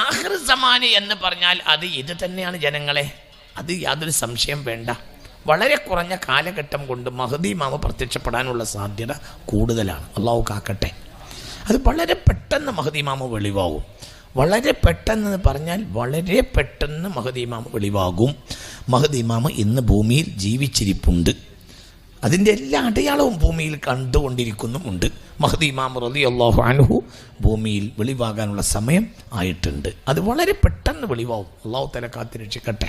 ആഖിർ സമാന് എന്ന് പറഞ്ഞാൽ അത് ഇത് തന്നെയാണ് ജനങ്ങളെ, അത് യാതൊരു സംശയം വേണ്ട. വളരെ കുറഞ്ഞ കാലഘട്ടം കൊണ്ട് മഹ്ദി ഇമാം പ്രത്യക്ഷപ്പെടാനുള്ള സാധ്യത കൂടുതലാണ്. അള്ളാഹു കാക്കട്ടെ. അത് വളരെ പെട്ടെന്ന് മഹ്ദി ഇമാം വെളിവാകും. വളരെ പെട്ടെന്ന് പറഞ്ഞാൽ വളരെ പെട്ടെന്ന് മഹ്ദി ഇമാം വെളിവാകും. മഹ്ദി ഇമാം ഇന്ന് ഭൂമിയിൽ ജീവിച്ചിരിപ്പുണ്ട്. അതിൻ്റെ എല്ലാ അടയാളവും ഭൂമിയിൽ കണ്ടുകൊണ്ടിരിക്കുന്നുമുണ്ട്. മഹ്ദി ഇമാം റളിയല്ലാഹു അൻഹു ഭൂമിയിൽ വെളിവാകാനുള്ള സമയം ആയിട്ടുണ്ട്. അത് വളരെ പെട്ടെന്ന് വെളിവാകും. അള്ളാഹു തആല കാത്തുരക്ഷിക്കട്ടെ.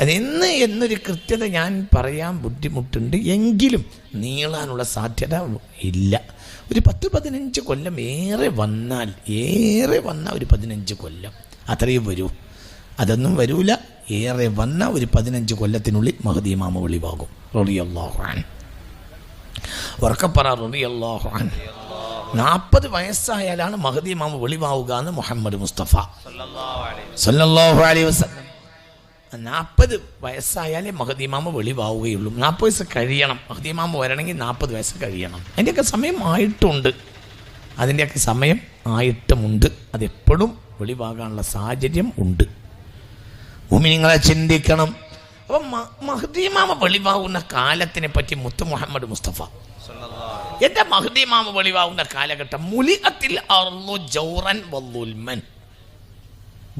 അതെന്ന് എന്നൊരു കൃത്യത ഞാൻ പറയാൻ ബുദ്ധിമുട്ടുണ്ട്. എങ്കിലും നീളാനുള്ള സാധ്യത ഇല്ല. ഒരു 10-15 കൊല്ലം ഏറെ വന്നാൽ ഒരു 15 കൊല്ലം അത്രയും വരൂ. അതൊന്നും വരൂല. ഏറെ വന്ന ഒരു 15 കൊല്ലത്തിനുള്ളിൽ മഹ്ദി ഇമാം വെളിവാകും. റളിയല്ലാഹു അൻഹു. ഉറക്കപ്പറ റളിയല്ലാഹു അൻഹു. 40 വയസ്സായാലാണ് മഹ്ദി ഇമാം വെളിവാവുക എന്ന് മുഹമ്മദ് മുസ്തഫ സല്ലല്ലാഹു അലൈഹി വസല്ലം. 40 വയസ്സായാലേ മഹ്ദി ഇമാം വെളിവാവുകയുള്ളൂ. 40 വയസ്സ് കഴിയണം. മഹ്ദി ഇമാം വരണമെങ്കിൽ 40 വയസ്സ് കഴിയണം. അതിൻ്റെയൊക്കെ സമയം ആയിട്ടുണ്ട്. അതിൻ്റെയൊക്കെ സമയം ആയിട്ടുമുണ്ട്. അതെപ്പോഴും വെളിവാകാനുള്ള സാഹചര്യം ഉണ്ട്. മുഅ്മിനീങ്ങളെ ചിന്തിക്കണം. അപ്പം മഹ്ദി ഇമാം വെളിവാകുന്ന കാലത്തിനെ പറ്റി മുത്ത് മുഹമ്മദ് മുസ്തഫ എൻ്റെ മഹ്ദി ഇമാം വെളിവാകുന്ന കാലഘട്ടം മുലിഅത്തിൽ അർളു ജൗറൻ വളുൽമൻ,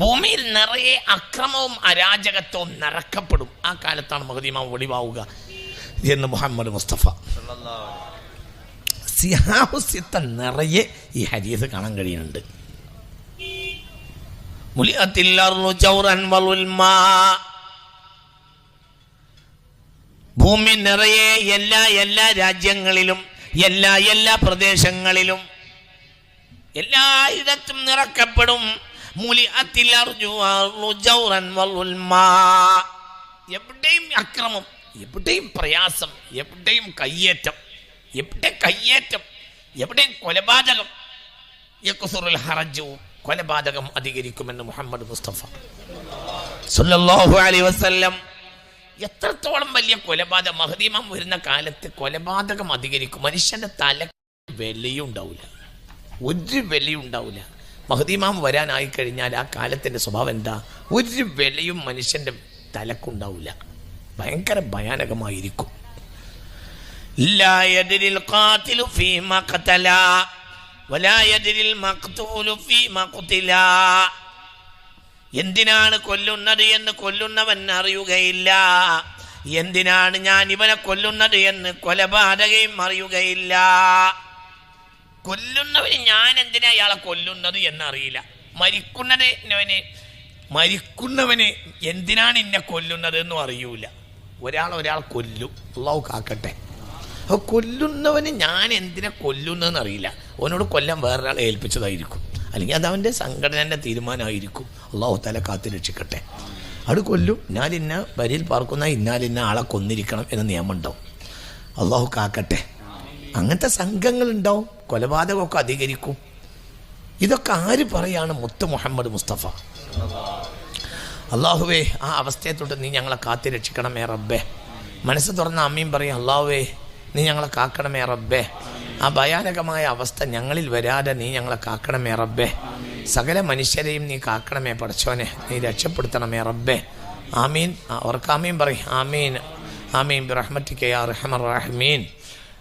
ഭൂമിയിൽ നിറയെ അക്രമവും അരാജകത്വവും നിറക്കപ്പെടും. ആ കാലത്താണ് മഹ്ദി ഇമാം വെളിവാവുക എന്ന് മുഹമ്മദ് മുസ്തഫ. സിഹാഹു സിത്ത നിറയെ ഈ ഹദീസ് കാണാൻ കഴിയുന്നുണ്ട്. മുലിഅത്തിൽ അർളു ജൗറൻ വളുൽമാ, ഭൂമി നിറയെ എല്ലാ രാജ്യങ്ങളിലും എല്ലാ പ്രദേശങ്ങളിലും എല്ലായിടത്തും നിറക്കപ്പെടും. എവിടെയും അക്രമം, എവിടെയും പ്രയാസം, എവിടെയും കയ്യേറ്റം, എവിടെയും കൊലപാതകം. യക്സുറുൽ ഹറജു, കൊലപാതകം അധികരിക്കുമെന്ന് മുഹമ്മദ് മുസ്തഫ സല്ലല്ലാഹു അലൈഹി വസല്ലം. എത്രത്തോളം വലിയ കൊലപാതകം മഹ്ദി ഇമാം വരുന്ന കാലത്ത് കൊലപാതകം അധികരിക്കും. മനുഷ്യന്റെ തല വിലയുണ്ടാവില്ല, ഒരു വിലയുണ്ടാവില്ല. മഹ്ദി ഇമാം വരാനായി കഴിഞ്ഞാൽ ആ കാലത്തിന്റെ സ്വഭാവം എന്താ? ഒരു വിലയും മനുഷ്യന്റെ തലക്കുണ്ടാവില്ല. ഭയങ്കര ഭയാനകമായിരിക്കും. ലാ യദ്രിൽ ഖാതിലു ഫീമാ ഖതല വലാ യദ്രിൽ മഖ്തൂലു ഫീമാ ഖുതില. എന്തിനാണ് കൊല്ലുന്നത് എന്ന് കൊല്ലുന്നവൻ അറിയുകയില്ല. എന്തിനാണ് ഞാൻ ഇവനെ കൊല്ലുന്നത് എന്ന് കൊലപാതകയും അറിയുകയില്ല. കൊല്ലുന്നവന് ഞാൻ എന്തിനാ ഇയാളെ കൊല്ലുന്നത് എന്നറിയില്ല. മരിക്കുന്നവന് എന്തിനാണ് എന്നെ കൊല്ലുന്നത് എന്നും അറിയൂല. ഒരാൾ കൊല്ലും. അല്ലാഹു കാക്കട്ടെ. അപ്പോൾ കൊല്ലുന്നവന് ഞാൻ എന്തിനാ കൊല്ലുന്നതെന്ന് അറിയില്ല. അവനോട് കൊല്ലാൻ വേറൊരാളെ ഏൽപ്പിച്ചതായിരിക്കും, അല്ലെങ്കിൽ അത് അവൻ്റെ സംഘടനയുടെ തീരുമാനമായിരിക്കും. അല്ലാഹു തആല കാത്തു രക്ഷിക്കട്ടെ. അത് കൊല്ലും. ഞാൻ ഇന്ന വരിയിൽ പാർക്കുന്ന ഇന്ന ആളെ കൊന്നിരിക്കണം എന്ന നിയമം ഉണ്ടാവും. അല്ലാഹു കാക്കട്ടെ. അങ്ങനത്തെ സംഘങ്ങളുണ്ടാവും. കൊലപാതകമൊക്കെ അധികരിക്കും. ഇതൊക്കെ ആര് പറയാണ്? മുത്ത് മുഹമ്മദ് മുസ്തഫ. അള്ളാഹുവേ, ആ അവസ്ഥയെ തൊട്ട് നീ ഞങ്ങളെ കാത്തു രക്ഷിക്കണമേ റബ്ബേ. മനസ്സ് തുറന്ന അമ്മയും പറയും, അള്ളാഹുവേ നീ ഞങ്ങളെ കാക്കണമേ റബ്ബേ. ആ ഭയാനകമായ അവസ്ഥ ഞങ്ങളിൽ വരാതെ നീ ഞങ്ങളെ കാക്കണമേ റബ്ബേ. സകല മനുഷ്യരെയും നീ കാക്കണമേ പടച്ചോനെ, നീ രക്ഷപ്പെടുത്തണമേ റബ്ബേ. ആമീൻ. ഓർക്കാമീൻ പറയും. ആമീൻ ആമീൻ ബിറഹ്മതിക യാ അർഹമർ റഹീമീൻ.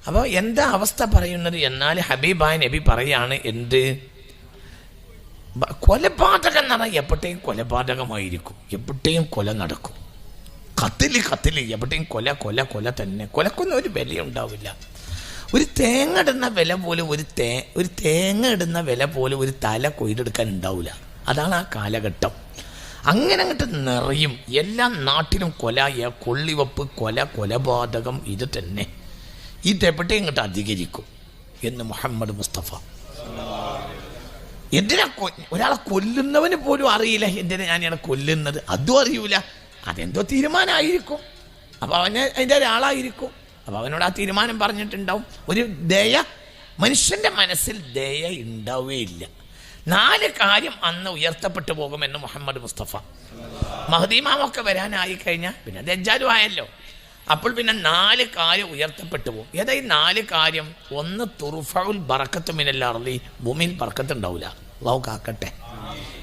അപ്പോൾ എന്താ അവസ്ഥ പറയുന്നത്? എന്നാൽ ഹബീബായ നബി പറയാണ്, എന്ത് കൊലപാതകം എന്ന് പറഞ്ഞാൽ എപ്പോഴത്തേയും കൊലപാതകമായിരിക്കും. എപ്പോഴത്തേയും കൊല നടക്കും. കത്തില് എവിടെയും കൊല തന്നെ. കൊലക്കൊന്നും ഒരു വിലയുണ്ടാവില്ല. ഒരു തേങ്ങ ഇടുന്ന വില പോലും ഒരു തല കൊയ്തെടുക്കാൻ ഉണ്ടാവില്ല. അതാണ് ആ കാലഘട്ടം. അങ്ങനെ അങ്ങോട്ട് നിറയും. എല്ലാ നാട്ടിലും കൊള്ളിവെപ്പ്, കൊലപാതകം ഇത് തന്നെ. ഇതെവിടെയും ഇങ്ങോട്ട് അധികരിക്കും എന്ന് മുഹമ്മദ് മുസ്തഫ. എന്തിനാ ഒരാളെ കൊല്ലുന്നവന് പോലും അറിയില്ല എന്തിനാ ഞാൻ ഇയാളെ കൊല്ലുന്നത്, അതും അറിയൂല. അതെന്തോ തീരുമാനമായിരിക്കും. അപ്പോൾ അവന് അതിൻ്റെ ഒരാളായിരിക്കും. അപ്പോൾ അവനോട് ആ തീരുമാനം പറഞ്ഞിട്ടുണ്ടാവും. ഒരു ദയ, മനുഷ്യൻ്റെ മനസ്സിൽ ദയ ഉണ്ടാവുകയില്ല. 4 കാര്യം അന്ന് ഉയർത്തപ്പെട്ടു പോകുമെന്ന് മുഹമ്മദ് മുസ്തഫ. മഹ്ദി ഇമാമൊക്കെ വരാനായി കഴിഞ്ഞാൽ പിന്നെ ദജ്ജാലും ആയല്ലോ. അപ്പോൾ പിന്നെ 4 കാര്യം ഉയർത്തപ്പെട്ടു പോകും. ഏതാ ഈ 4 കാര്യം? ഒന്ന്, തുർഫഉൽ ബറക്കത്തു മിനൽ അർളി, ഭൂമിയിൽ ബർക്കത്ത് ഉണ്ടാവില്ല. അല്ലാഹു കാക്കട്ടെ.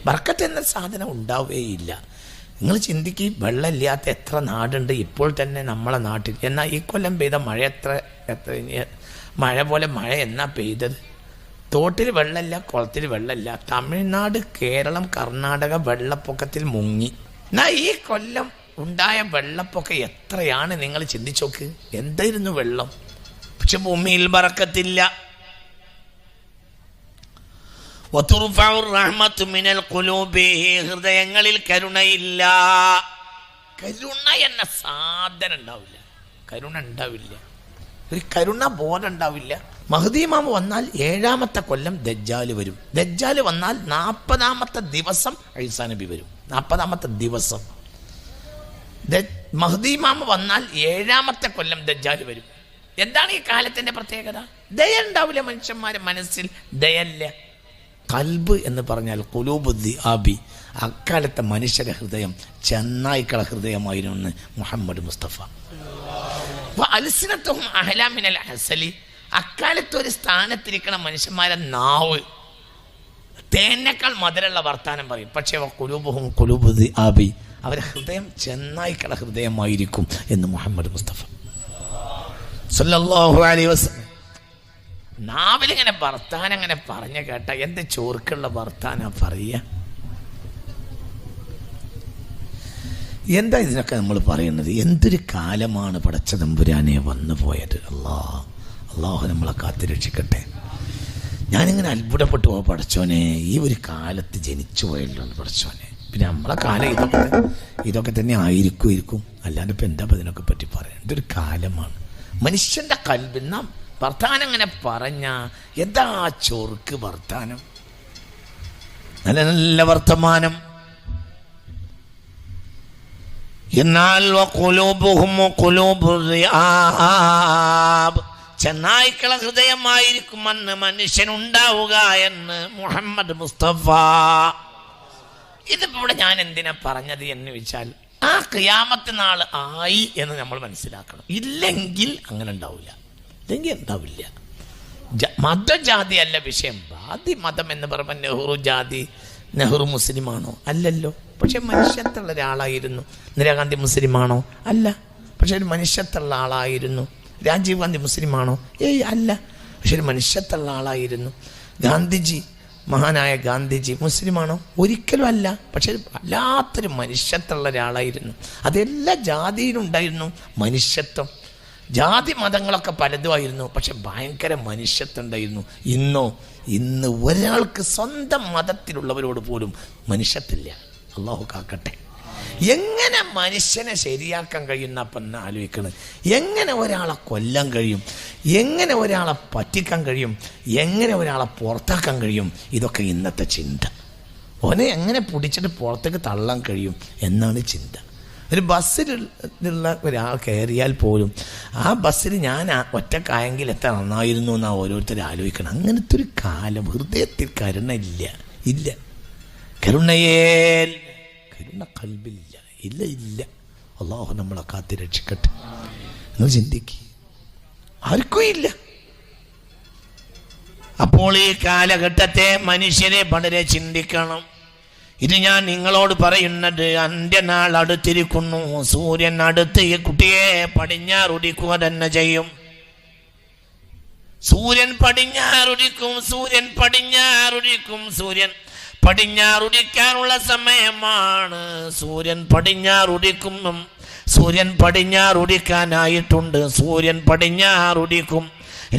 ബർക്കത്ത് എന്ന സാധനം ഉണ്ടാവുകയില്ല. നിങ്ങൾ ചിന്തിക്കുക, വെള്ളമില്ലാത്ത എത്ര നാടുണ്ട് ഇപ്പോൾ തന്നെ നമ്മളെ നാട്ടിൽ. എന്നാൽ ഈ കൊല്ലം പെയ്ത മഴ എത്ര മഴ പോലെ മഴ എന്നാ പെയ്തത്? തോട്ടിൽ വെള്ളമില്ല, കുളത്തിൽ വെള്ളമില്ല. തമിഴ്നാട്, കേരളം, കർണാടക വെള്ളപ്പൊക്കത്തിൽ മുങ്ങി. എന്നാൽ ഈ കൊല്ലം ഉണ്ടായ വെള്ളപ്പൊക്കം എത്രയാണ് നിങ്ങൾ ചിന്തിച്ചു നോക്ക്. എന്തായിരുന്നു വെള്ളം? പക്ഷെ ഭൂമിയിൽ ബർക്കത്തില്ല. ഹൃദയങ്ങളിൽ കരുണയില്ല. കരുണ എന്ന സാധനം ഉണ്ടാവില്ല. കരുണ ഉണ്ടാവില്ല. ഒരു കരുണ ബോധം ഉണ്ടാവില്ല. മഹ്ദി ഇമാം വന്നാൽ 7ാമത്തെ കൊല്ലം ദജ്ജാൽ വരും. ദജ്ജാൽ വന്നാൽ 40ാമത്തെ ദിവസം ഈസാ നബി വരും. 40ാമത്തെ ദിവസം മഹ്ദി ഇമാം വന്നാൽ 7ാമത്തെ കൊല്ലം ദജ്ജാൽ വരും. എന്താണ് ഈ കാലത്തിന്റെ പ്രത്യേകത? ദയ ഉണ്ടാവില്ല. മനുഷ്യന്മാരെ മനസ്സിൽ ദയല്ല. കൽബ് എന്ന് പറഞ്ഞാൽ ഖുലൂബുദ്ദി ആബി. അക്കാലത്തെ മനുഷ്യരുടെ ഹൃദയം ചെന്നായ്ക്കള ഹൃദയമായിരുന്നു മുഹമ്മദ് മുസ്തഫ. അൽസിനത്തുഹും അഹ്ലാ മിനൽ അസലി. അക്കാലത്ത് ഒരു സ്ഥാനത്തിരിക്കണ മനുഷ്യന്മാരെ നാവ് തേനേക്കാൾ മധുരമുള്ള വർത്താനം പറയും. പക്ഷേ ഖുലൂബുഹും ഖുലൂബുദ്ദി ആബി. അവരുടെ ഹൃദയം ചെന്നായ്ക്കള ഹൃദയമായിരിക്കും എന്ന് മുഹമ്മദ് മുസ്തഫ സല്ലല്ലാഹു അലൈഹി വസല്ലം. നാവിലിങ്ങനെ വർത്താനം അങ്ങനെ പറഞ്ഞ കേട്ട എന്ത് ചോർക്കുള്ള വർത്താനം പറയുക. എന്താ ഇതിനൊക്കെ നമ്മൾ പറയുന്നത്? എന്തൊരു കാലമാണ് പടച്ച തമ്പുരാനെ വന്നു പോയത്. അള്ളാഹു നമ്മളെ കാത്തുരക്ഷിക്കട്ടെ. ഞാനിങ്ങനെ അത്ഭുതപ്പെട്ടു പോകും, പടച്ചോനെ ഈ ഒരു കാലത്ത് ജനിച്ചു പോയല്ലോ പടച്ചോനെ. പിന്നെ നമ്മളെ കാലം ഇതൊക്കെ തന്നെ ആയിരിക്കും. അല്ലാണ്ട് ഇപ്പം എന്താ ഇതിനൊക്കെ പറ്റി പറയാം. ഇതൊരു കാലമാണ്. മനുഷ്യൻ്റെ കൽബിൽ നാം വർത്താനം അങ്ങനെ പറഞ്ഞ എന്താ ചൊറുക്ക് വർത്താനം, നല്ല നല്ല വർത്തമാനം. എന്നാൽ ചെന്നായ്ക്കള ഹൃദയമായിരിക്കും അന്ന് മനുഷ്യനുണ്ടാവുക എന്ന് മുഹമ്മദ് മുസ്തഫ. ഇതിപ്പോ ഇവിടെ ഞാൻ എന്തിനാ പറഞ്ഞത് എന്ന് വെച്ചാൽ, ആ ഖിയാമത്ത് നാൾ ആയി എന്ന് നമ്മൾ മനസ്സിലാക്കണം. ഇല്ലെങ്കിൽ അങ്ങനെ ഉണ്ടാവില്ല. ഇല്ലെങ്കിൽ ഉണ്ടാവില്ല. മതജാതി അല്ല വിഷയം. ജാതി മതം എന്ന് പറയുമ്പോൾ നെഹ്റു ജാതി, നെഹ്റു മുസ്ലിമാണോ? അല്ലല്ലോ. പക്ഷെ മനുഷ്യത്തുള്ള ഒരാളായിരുന്നു. ഇന്ദിരാഗാന്ധി മുസ്ലിമാണോ? അല്ല. പക്ഷെ ഒരു മനുഷ്യത്തുള്ള ആളായിരുന്നു. രാജീവ് ഗാന്ധി മുസ്ലിമാണോ? അല്ല. പക്ഷെ ഒരു മനുഷ്യത്തുള്ള ആളായിരുന്നു. ഗാന്ധിജി, മഹാനായ ഗാന്ധിജി മുസ്ലിമാണോ? ഒരിക്കലും അല്ല. പക്ഷെ വല്ലാത്തൊരു മനുഷ്യത്തുള്ള ഒരാളായിരുന്നു. അതെല്ലാ ജാതിയിലും ഉണ്ടായിരുന്നു മനുഷ്യത്വം. ജാതി മതങ്ങളൊക്കെ പലതുമായിരുന്നു, പക്ഷെ ഭയങ്കര മനുഷ്യത്വം ഉണ്ടായിരുന്നു. ഇന്ന് ഒരാൾക്ക് സ്വന്തം മതത്തിലുള്ളവരോട് പോലും മനുഷ്യത്തില്ല. അള്ളാഹു കാക്കട്ടെ. എങ്ങനെ മനുഷ്യനെ ശരിയാക്കാൻ കഴിയുന്ന അപ്പം ആലോചിക്കണം. എങ്ങനെ ഒരാളെ കൊല്ലാൻ കഴിയും, എങ്ങനെ ഒരാളെ പറ്റിക്കാൻ കഴിയും, എങ്ങനെ ഒരാളെ പുറത്താക്കാൻ കഴിയും, ഇതൊക്കെ ഇന്നത്തെ ചിന്ത. ഓനെ എങ്ങനെ പിടിച്ചിട്ട് പുറത്തേക്ക് തള്ളാൻ കഴിയും എന്നാണ് ചിന്ത. ഒരു ബസ്സിലുള്ള ഒരാൾ കയറിയാൽ പോലും ആ ബസ്സിൽ ഞാൻ ഒറ്റക്കായെങ്കിൽ എത്ര നന്നായിരുന്നു എന്നാണ് ഓരോരുത്തരും ആലോചിക്കണം. അങ്ങനത്തെ ഒരു കാലം. ഹൃദയത്തിൽ കരുണ ഇല്ല. കരുണ കൽബിലില്ല. ഇല്ല. അള്ളാഹു നമ്മളെ കാത്തി രക്ഷിക്കട്ടെ. നിങ്ങൾ ചിന്തിക്കുക, ആർക്കും ഇല്ല. അപ്പോൾ ഈ കാലഘട്ടത്തെ മനുഷ്യരെ വളരെ ചിന്തിക്കണം. ഇത് ഞാൻ നിങ്ങളോട് പറയുന്നത് അന്ത്യനാൾ അടുത്തിരിക്കുന്നു. സൂര്യൻ അടുത്ത് ഈ കുട്ടിയെ പടിഞ്ഞാറുദിക്കുക തന്നെ ചെയ്യും. സൂര്യൻ പടിഞ്ഞാറുദിക്കാനുള്ള സമയമാണ്. സൂര്യൻ പടിഞ്ഞാറുദിക്കാനായിട്ടുണ്ട്. സൂര്യൻ പടിഞ്ഞാറുദിക്കും.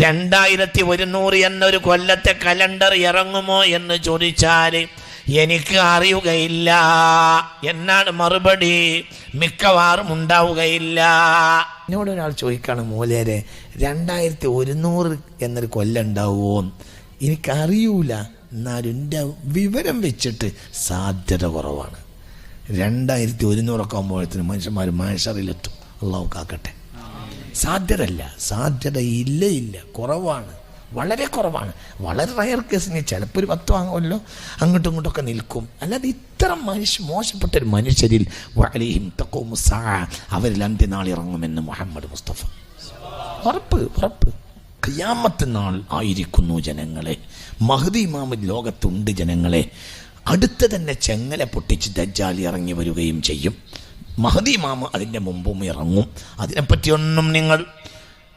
2100 എന്നൊരു കൊല്ലത്തെ കലണ്ടർ ഇറങ്ങുമോ എന്ന് ചോദിച്ചാൽ എനിക്ക് അറിയുകയില്ല എന്നാണ് മറുപടി. മിക്കവാറും ഉണ്ടാവുകയില്ല. എന്നോട് ഒരാൾ ചോദിക്കാണ്, മൂലേരെ 2100 എന്നൊരു കൊല്ലം ഉണ്ടാവുമോ? എനിക്കറിയൂല. എന്നാലും എൻ്റെ വിവരം വെച്ചിട്ട് സാധ്യത കുറവാണ്. 2100 ആകുമ്പോഴത്തേന് മനുഷ്യന്മാർ മനുഷ്യറിലെത്തും. അള്ളാഹു കാക്കട്ടെ. സാധ്യത ഇല്ല. കുറവാണ്, വളരെ കുറവാണ്. വളരെ റയർ കേസിന് ചിലപ്പോൾ ഒരു 10 വാങ്ങുമല്ലോ, അങ്ങോട്ടും ഇങ്ങോട്ടൊക്കെ നിൽക്കും. അല്ലാതെ ഇത്ര മോശപ്പെട്ടൊരു മനുഷ്യരിൽ അവരിൽ അന്ത്യനാൾ ഇറങ്ങുമെന്ന് മുഹമ്മദ് മുസ്തഫ. ഉറപ്പ്. ഖിയാമത്ത് നാൾ ആയിരിക്കുന്നു ജനങ്ങളെ. മഹ്ദി ഇമാം ലോകത്തുണ്ട് ജനങ്ങളെ. അടുത്ത് തന്നെ ചെങ്ങല പൊട്ടിച്ച് ദജ്ജാൽ ഇറങ്ങി വരികയും ചെയ്യും. മഹദി ഇമാമ അതിൻ്റെ മുമ്പും ഇറങ്ങും. അതിനെപ്പറ്റിയൊന്നും നിങ്ങൾ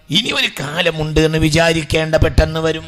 ഇനി ഒരു കാലമുണ്ട് എന്ന് വിചാരിക്കേണ്ട, പെട്ടെന്ന് വരും.